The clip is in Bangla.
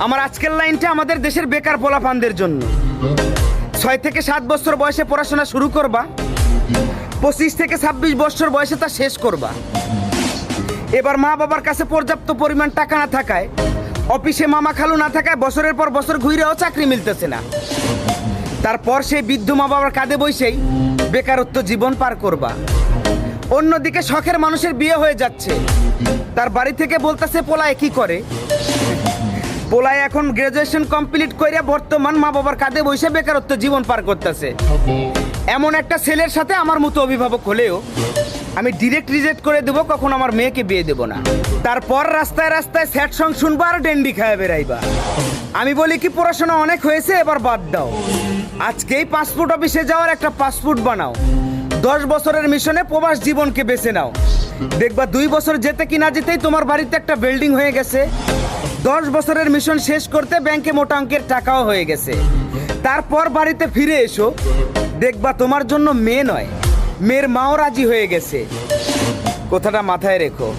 আমার আজকের লাইনটা আমাদের দেশের বেকার পোলাপানদের জন্য। 6 থেকে 7 বছর বয়সে পড়াশোনা শুরু করবা, 25 থেকে 26 বছর বয়সে তা শেষ করবা। এবার মা বাবার কাছে পর্যাপ্ত পরিমাণ টাকা না থাকায়, অফিসে মামা খালু না থাকায় বছরের পর বছর ঘুরেও চাকরি মিলতেছে না। তারপর সেই বৃদ্ধ মা বাবার কাঁধে বসেই বেকারত্ব জীবন পার করবা। অন্যদিকে শখের মানুষের বিয়ে হয়ে যাচ্ছে, তার বাড়ি থেকে বলতেছে পোলায় কি করে। পোলায় এখন গ্রাজুয়েশন কমপ্লিট করে বর্তমান মা বাবার কাঁধে বসে বেকারত্ব জীবন পার করতেছে। এমন একটা ছেলের সাথে আমার মতো অভিভাবক হলেও আমি ডিরেক্ট রিজেক্ট করে দেবো, কখন আমার মেয়েকে বিয়ে দেবো না। তারপর রাস্তায় রাস্তায় স্যাড সং শুনবা আর ডেন্ডি খায় বেড়াইবা। আমি বলি কি, পড়াশোনা অনেক হয়েছে, এবার বাদ দাও। আজকেই পাসপোর্ট অফিসে যাওয়ার একটা পাসপোর্ট বানাও। 10 বছরের মিশনে প্রবাস জীবনকে বেছে নাও। দেখবা 2 বছর যেতে কি না যেতেই তোমার বাড়িতে একটা বিল্ডিং হয়ে গেছে। 10 বছরের মিশন শেষ করতে ব্যাংকে মোটা অঙ্কের টাকাও হয়ে গেছে। তারপর বাড়িতে ফিরে এসো, দেখবা তোমার জন্য মেয়ে নয়, মেয়ের মাও রাজি হয়ে গেছে। কথাটা মাথায় রেখো।